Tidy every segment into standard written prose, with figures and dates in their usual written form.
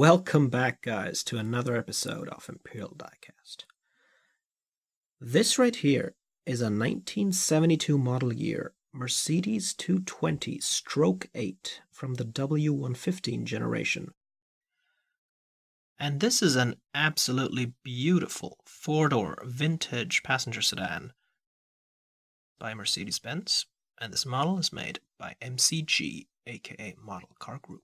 Welcome back, guys, to another episode of Imperial Diecast. This right here is a 1972 model year Mercedes 220 Stroke 8 from the W115 generation. And this is an absolutely beautiful four-door vintage passenger sedan by Mercedes-Benz, and this model is made by MCG, aka Model Car Group.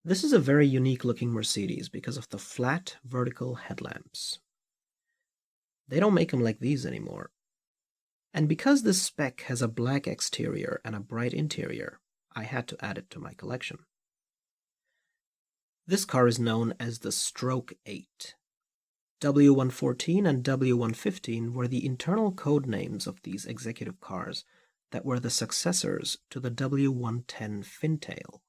This is a very unique looking Mercedes because of the flat vertical headlamps. They don't make them like these anymore. And because this spec has a black exterior and a bright interior, I had to add it to my collection. This car is known as the Stroke 8. W114 and W115 were the internal code names of these executive cars that were the successors to the W110 Fintail.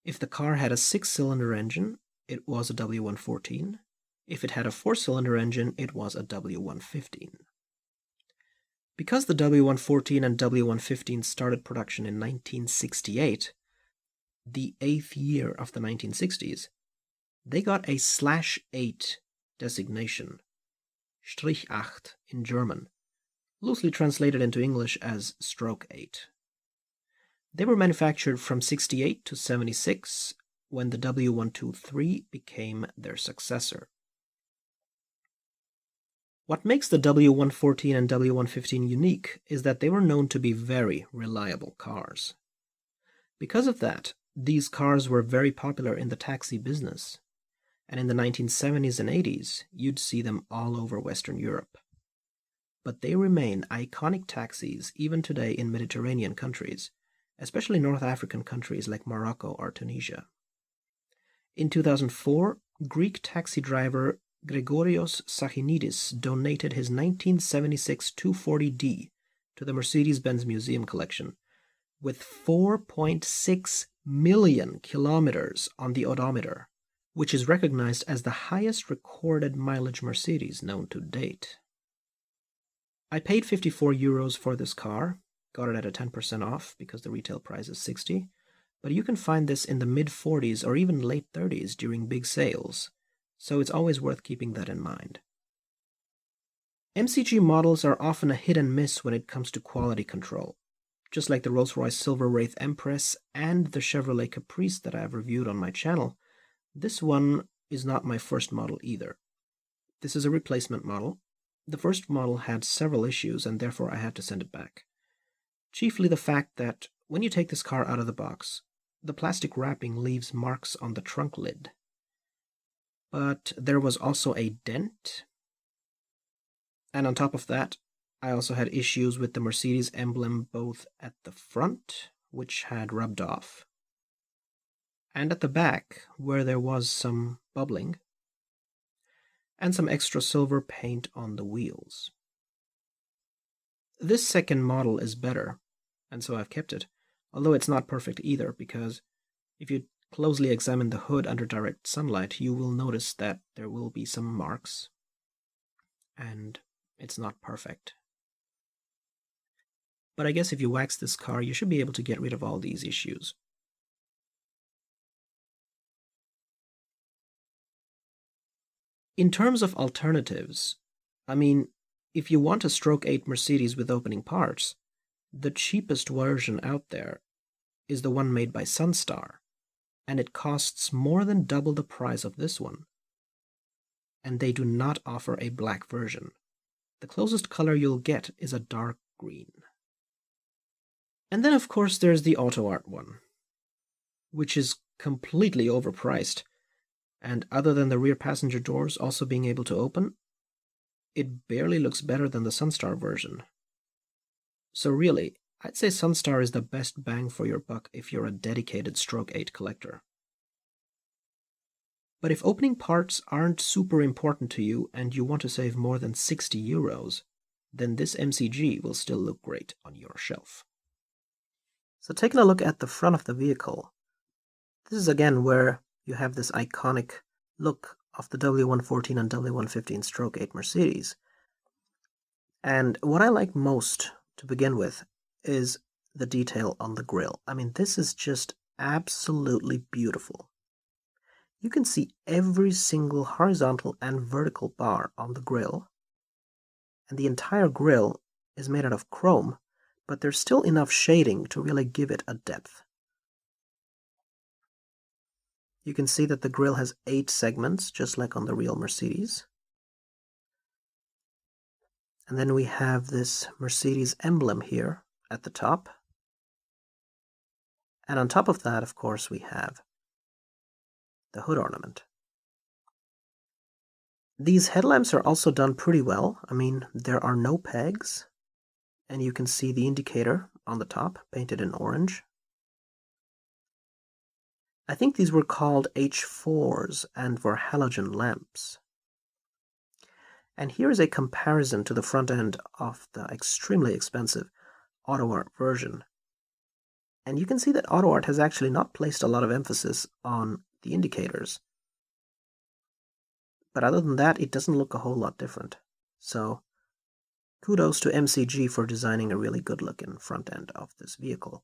If the car had a 6-cylinder engine, it was a W114. If it had a 4-cylinder engine, it was a W115. Because the W114 and W115 started production in 1968, the 8th year of the 1960s, they got a /8 designation, Strich-Acht in German, loosely translated into English as Stroke 8. They were manufactured from 68 to 76 when the W123 became their successor. What makes the W114 and W115 unique is that they were known to be very reliable cars. Because of that, these cars were very popular in the taxi business, and in the 1970s and 80s, you'd see them all over Western Europe. But they remain iconic taxis even today in Mediterranean countries, especially North African countries like Morocco or Tunisia. In 2004, Greek taxi driver Gregorios Sachinidis donated his 1976 240D to the Mercedes-Benz Museum collection, with 4.6 million kilometers on the odometer, which is recognized as the highest recorded mileage Mercedes known to date. I paid €54 for this car, got it at a 10% off because the retail price is $60, but you can find this in the mid-40s or even late 30s during big sales, so it's always worth keeping that in mind. MCG models are often a hit and miss when it comes to quality control, just like the Rolls-Royce Silver Wraith Empress and the Chevrolet Caprice that I have reviewed on my channel. This one is not my first model either. This is a replacement model. The first model had several issues and therefore I had to send it back. Chiefly the fact that when you take this car out of the box, the plastic wrapping leaves marks on the trunk lid. But there was also a dent. And on top of that, I also had issues with the Mercedes emblem both at the front, which had rubbed off, and at the back, where there was some bubbling, and some extra silver paint on the wheels. This second model is better, and so I've kept it, although it's not perfect either, because if you closely examine the hood under direct sunlight, you will notice that there will be some marks, and it's not perfect. But I guess if you wax this car, you should be able to get rid of all these issues. In terms of alternatives, if you want a Stroke 8 Mercedes with opening parts, the cheapest version out there is the one made by Sunstar, and it costs more than double the price of this one. And they do not offer a black version. The closest color you'll get is a dark green. And then of course there's the Autoart one, which is completely overpriced, and other than the rear passenger doors also being able to open, it barely looks better than the Sunstar version. So really, I'd say Sunstar is the best bang for your buck if you're a dedicated Stroke 8 collector. But if opening parts aren't super important to you and you want to save more than 60 euros, then this MCG will still look great on your shelf. So taking a look at the front of the vehicle, this is again where you have this iconic look of the W114 and W115 Strich-Acht Mercedes. And what I like most to begin with is the detail on the grille. I mean, this is just absolutely beautiful. You can see every single horizontal and vertical bar on the grille, and the entire grille is made out of chrome, but there's still enough shading to really give it a depth. You can see that the grille has 8 segments, just like on the real Mercedes. And then we have this Mercedes emblem here at the top. And on top of that, of course, we have the hood ornament. These headlamps are also done pretty well. I mean, there are no pegs, and you can see the indicator on the top painted in orange. I think these were called H4s and were halogen lamps. And here is a comparison to the front end of the extremely expensive Autoart version. And you can see that Autoart has actually not placed a lot of emphasis on the indicators. But other than that, it doesn't look a whole lot different. So kudos to MCG for designing a really good looking front end of this vehicle.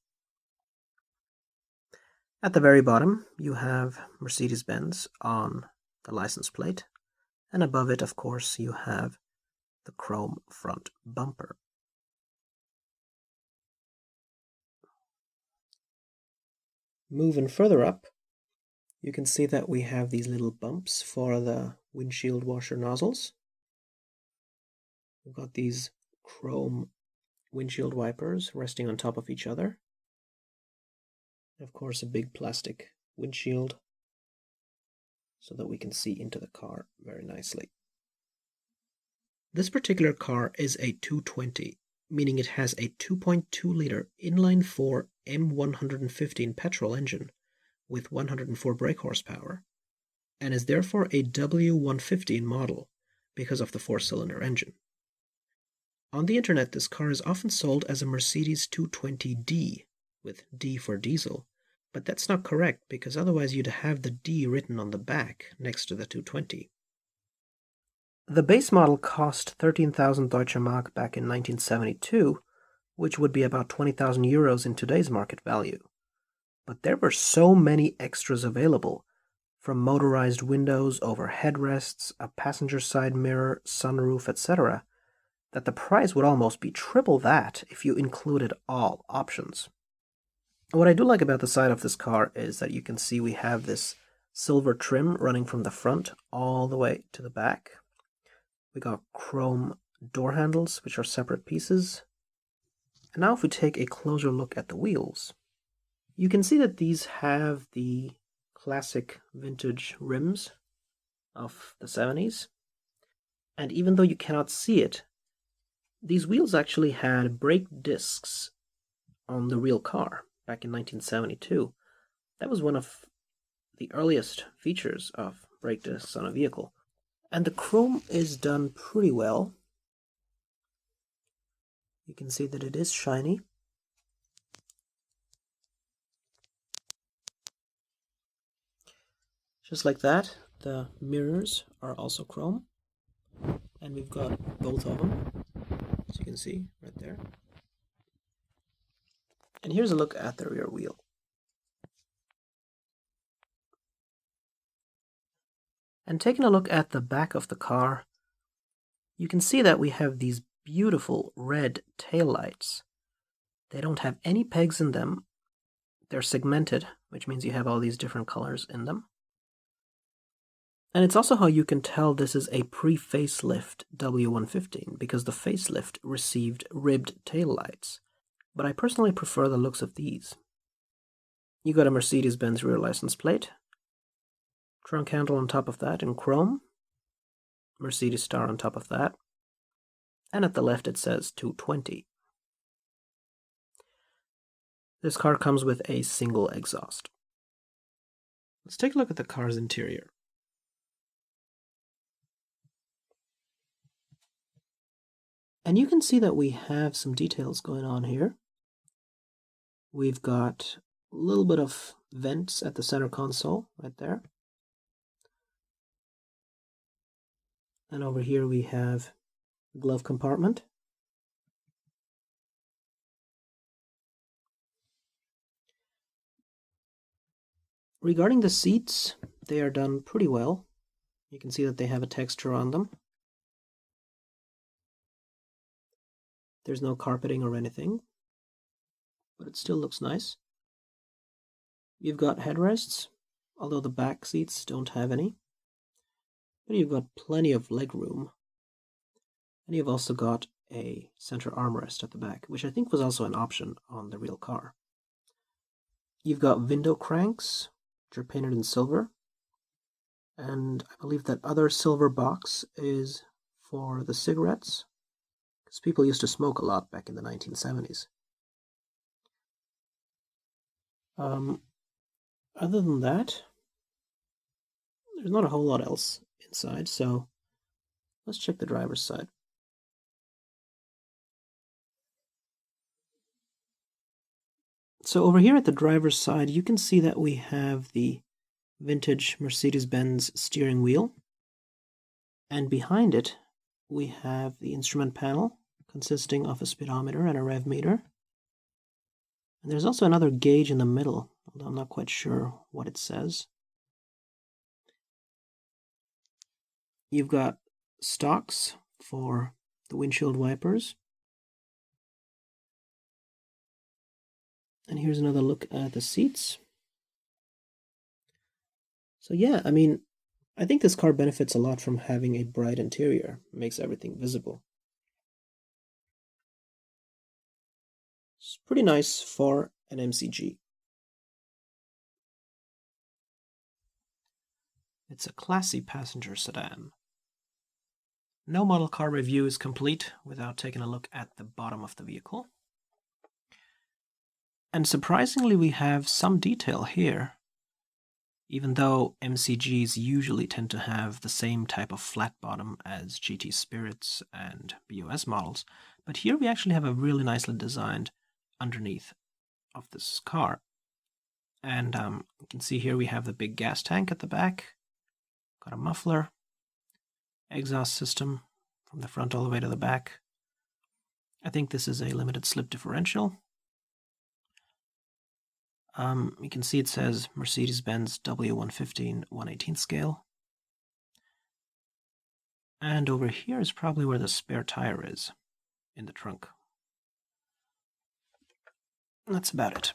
At the very bottom, you have Mercedes-Benz on the license plate. And above it, of course, you have the chrome front bumper. Moving further up, you can see that we have these little bumps for the windshield washer nozzles. We've got these chrome windshield wipers resting on top of each other. Of course, a big plastic windshield so that we can see into the car very nicely. This particular car is a 220, meaning it has a 2.2-liter inline-4 M115 petrol engine with 104 brake horsepower, and is therefore a W115 model because of the 4-cylinder engine. On the internet, this car is often sold as a Mercedes 220D, with D for diesel, but that's not correct because otherwise you'd have the D written on the back next to the 220. The base model cost 13,000 Deutsche Mark back in 1972, which would be about 20,000 euros in today's market value. But there were so many extras available, from motorized windows over headrests, a passenger side mirror, sunroof, etc., that the price would almost be triple that if you included all options. What I do like about the side of this car is that you can see we have this silver trim running from the front all the way to the back. We got chrome door handles, which are separate pieces. And now if we take a closer look at the wheels, you can see that these have the classic vintage rims of the 70s. And even though you cannot see it, these wheels actually had brake discs on the real car back in 1972. That was one of the earliest features of brake discs on a vehicle. And the chrome is done pretty well. You can see that it is shiny. Just like that, the mirrors are also chrome. And we've got both of them, as you can see right there. And here's a look at the rear wheel. And taking a look at the back of the car, you can see that we have these beautiful red taillights. They don't have any pegs in them. They're segmented, which means you have all these different colors in them. And it's also how you can tell this is a pre-facelift W115, because the facelift received ribbed taillights. But I personally prefer the looks of these. You got a Mercedes-Benz rear license plate, trunk handle on top of that in chrome, Mercedes star on top of that, and at the left it says 220. This car comes with a single exhaust. Let's take a look at the car's interior. And you can see that we have some details going on here. We've got a little bit of vents at the center console right there. And over here we have the glove compartment. Regarding the seats, they are done pretty well. You can see that they have a texture on them. There's no carpeting or anything, but it still looks nice. You've got headrests, although the back seats don't have any. But you've got plenty of leg room. And you've also got a center armrest at the back, which I think was also an option on the real car. You've got window cranks, which are painted in silver. And I believe that other silver box is for the cigarettes, because people used to smoke a lot back in the 1970s. Other than that, there's not a whole lot else inside, so let's check the driver's side. So over here at the driver's side, you can see that we have the vintage Mercedes-Benz steering wheel. And behind it, we have the instrument panel consisting of a speedometer and a rev meter. And there's also another gauge in the middle, although I'm not quite sure what it says. You've got stalks for the windshield wipers. And here's another look at the seats. So yeah, I mean, I think this car benefits a lot from having a bright interior. It makes everything visible. It's pretty nice for an MCG. It's a classy passenger sedan. No model car review is complete without taking a look at the bottom of the vehicle. And surprisingly, we have some detail here, even though MCGs usually tend to have the same type of flat bottom as GT Spirits and BOS models. But here we actually have a really nicely designed underneath of this car. And you can see here we have the big gas tank at the back, got a muffler, exhaust system from the front all the way to the back. I think this is a limited slip differential. You can see it says Mercedes-Benz W115 1/18 scale. And over here is probably where the spare tire is, in the trunk. That's about it.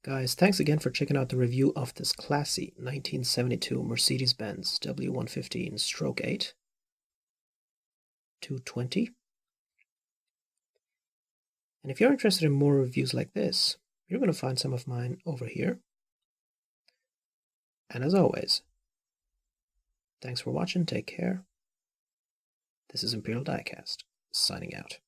Guys, thanks again for checking out the review of this classy 1972 Mercedes-Benz W115 Strich-Acht 220. And if you're interested in more reviews like this, you're going to find some of mine over here. And as always, thanks for watching, take care. This is Imperial Diecast, signing out.